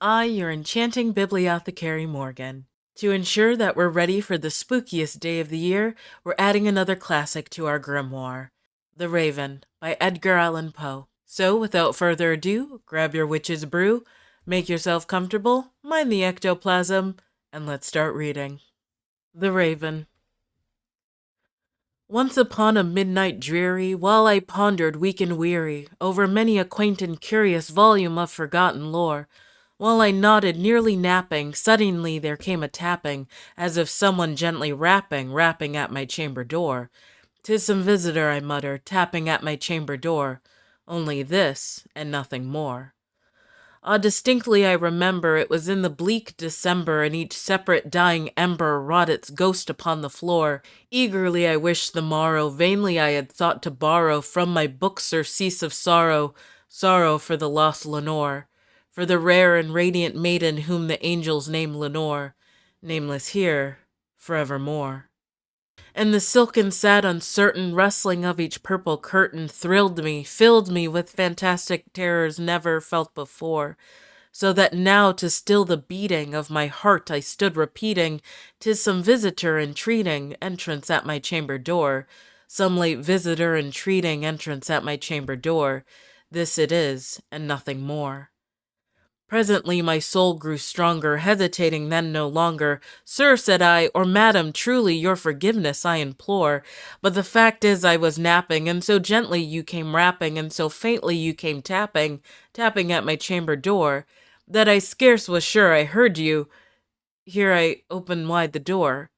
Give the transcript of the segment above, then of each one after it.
I, your enchanting Bibliothecary Morgan. To ensure that we're ready for the spookiest day of the year, we're adding another classic to our grimoire, The Raven by Edgar Allan Poe. So, without further ado, grab your witch's brew, make yourself comfortable, mind the ectoplasm, and let's start reading. The Raven. Once upon a midnight dreary, while I pondered weak and weary over many a quaint and curious volume of forgotten lore, while I nodded, nearly napping, suddenly there came a tapping, as if someone gently rapping at my chamber door. "'Tis some visitor," I muttered, tapping at my chamber door. Only this, and nothing more. Distinctly I remember it was in the bleak December, and each separate dying ember wrought its ghost upon the floor. Eagerly I wished the morrow, vainly I had thought to borrow from my book surcease of sorrow, sorrow for the lost Lenore, for the rare and radiant maiden whom the angels name Lenore, nameless here, forevermore. And the silken, sad, uncertain rustling of each purple curtain thrilled me, filled me with fantastic terrors never felt before, so that now to still the beating of my heart I stood repeating, "'Tis some visitor entreating entrance at my chamber door, some late visitor entreating entrance at my chamber door. This it is, and nothing more." Presently my soul grew stronger, hesitating then no longer. "Sir," said I, "or madam, truly your forgiveness I implore. But the fact is I was napping, and so gently you came rapping, and so faintly you came tapping at my chamber door, that I scarce was sure I heard you." Here I opened wide the door.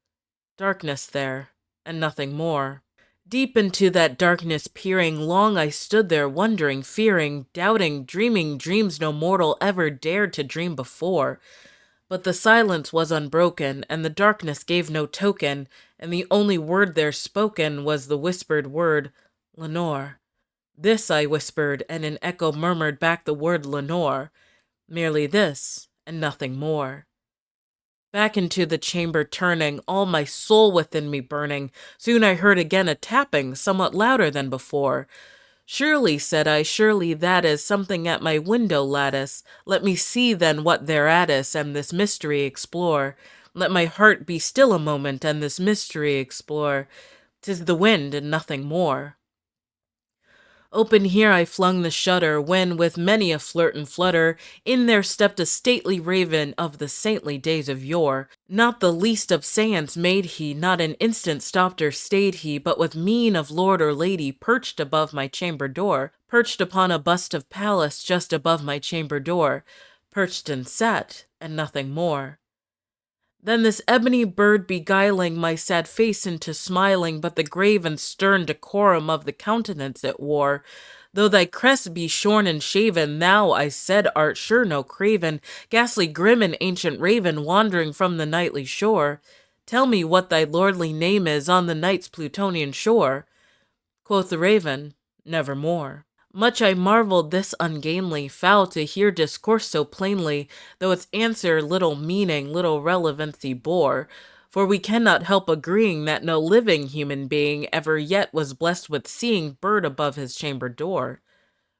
Darkness there, and nothing more. Deep into that darkness peering, long I stood there, wondering, fearing, doubting, dreaming dreams no mortal ever dared to dream before. But the silence was unbroken, and the darkness gave no token, and the only word there spoken was the whispered word, "Lenore." This I whispered, and an echo murmured back the word "Lenore." Merely this, and nothing more. Back into the chamber turning, all my soul within me burning, soon I heard again a tapping, somewhat louder than before. "Surely," said I, "surely that is something at my window lattice. Let me see then what thereat is, and this mystery explore. Let my heart be still a moment, and this mystery explore. 'Tis the wind, and nothing more." Open here I flung the shutter, when, with many a flirt and flutter, in there stepped a stately raven of the saintly days of yore. Not the least obseance made he, not an instant stopped or stayed he, but with mien of lord or lady perched above my chamber door, perched upon a bust of Pallas just above my chamber door, perched and sat, and nothing more. Then this ebony bird beguiling my sad face into smiling, but the grave and stern decorum of the countenance it wore. "Though thy crest be shorn and shaven, thou," I said, "art sure no craven, ghastly grim and ancient raven, wandering from the nightly shore. Tell me what thy lordly name is on the night's Plutonian shore." Quoth the raven, "Nevermore." Much I marveled this ungainly fowl to hear discourse so plainly, though its answer little meaning, little relevancy bore. For we cannot help agreeing that no living human being ever yet was blessed with seeing bird above his chamber door,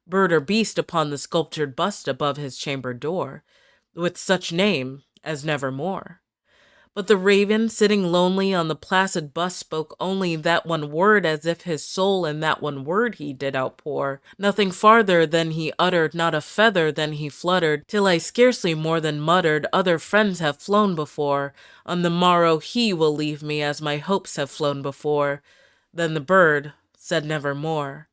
bird or beast upon the sculptured bust above his chamber door, with such name as Nevermore. But the raven, sitting lonely on the placid bust, spoke only that one word, as if his soul in that one word he did outpour. Nothing farther than he uttered, not a feather than he fluttered, till I scarcely more than muttered, "Other friends have flown before. On the morrow he will leave me, as my hopes have flown before." Then the bird said nevermore.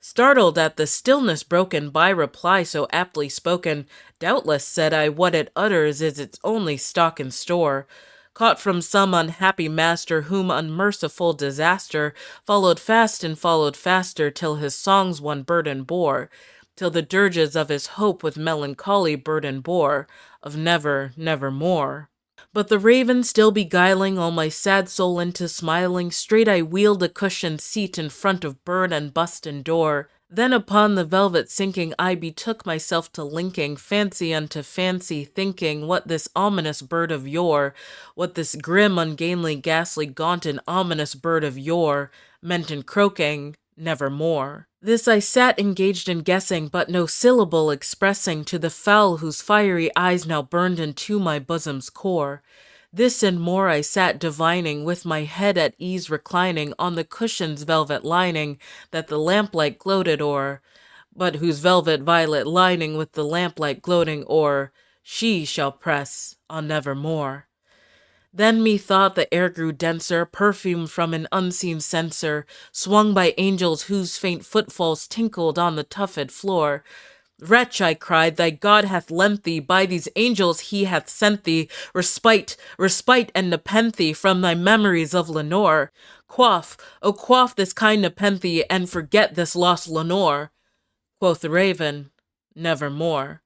Startled at the stillness broken by reply so aptly spoken, "Doubtless," said I, "what it utters is its only stock and store, caught from some unhappy master whom unmerciful disaster followed fast and followed faster, till his songs one burden bore, till the dirges of his hope with melancholy burden bore, of never, nevermore." But the raven still beguiling all my sad soul into smiling, straight I wheeled a cushioned seat in front of bird and bust and door. Then upon the velvet sinking, I betook myself to linking fancy unto fancy, thinking what this ominous bird of yore, what this grim, ungainly, ghastly, gaunt, and ominous bird of yore meant in croaking nevermore. This I sat engaged in guessing, but no syllable expressing to the fowl whose fiery eyes now burned into my bosom's core. This and more I sat divining, with my head at ease reclining on the cushion's velvet lining that the lamplight gloated o'er, but whose velvet violet lining with the lamplight gloating o'er, she shall press on nevermore. Then methought the air grew denser, perfumed from an unseen censer, swung by angels whose faint footfalls tinkled on the tufted floor. Wretch, I cried, thy God hath lent thee, by these angels he hath sent thee, respite and nepenthe from thy memories of Lenore. Quaff, O quaff this kind nepenthe, and forget this lost Lenore. Quoth the raven, nevermore.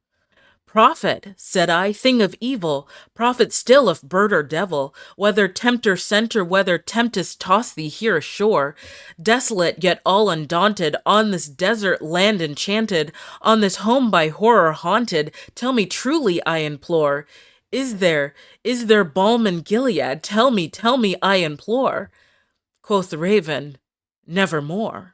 Prophet, said I, thing of evil, prophet still of bird or devil, whether tempter sent or whether tempest tossed thee here ashore, desolate yet all undaunted, on this desert land enchanted, on this home by horror haunted, tell me truly, I implore, is there balm in Gilead? Tell me, I implore. Quoth the raven, nevermore.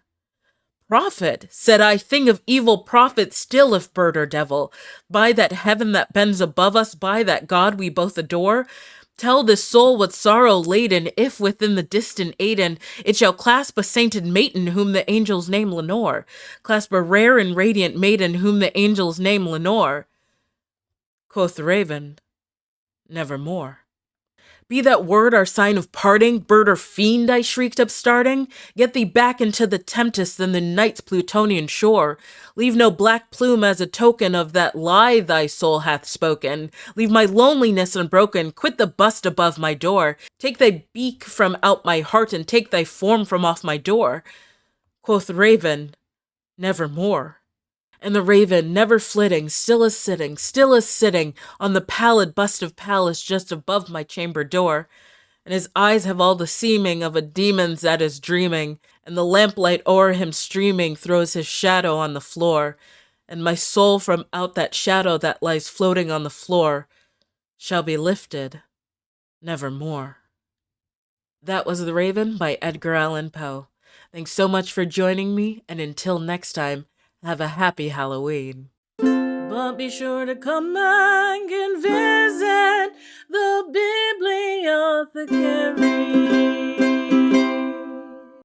Prophet, said I, thing of evil, prophet still if bird or devil, by that heaven that bends above us, by that God we both adore, tell this soul with sorrow laden, if within the distant Aidenn it shall clasp a sainted maiden whom the angels name Lenore, clasp a rare and radiant maiden whom the angels name Lenore. Quoth the raven, nevermore. Be that word our sign of parting, bird or fiend, I shrieked upstarting. Get thee back into the tempest and the night's Plutonian shore. Leave no black plume as a token of that lie thy soul hath spoken. Leave my loneliness unbroken, quit the bust above my door. Take thy beak from out my heart and take thy form from off my door. Quoth the raven, nevermore. And the raven, never flitting, still as sitting, on the pallid bust of Pallas just above my chamber door. And his eyes have all the seeming of a demon's that is dreaming, and the lamplight o'er him streaming throws his shadow on the floor, and my soul from out that shadow that lies floating on the floor shall be lifted nevermore. That was The Raven by Edgar Allan Poe. Thanks so much for joining me, and until next time, have a happy Halloween. But be sure to come back and visit the Bibliothecary.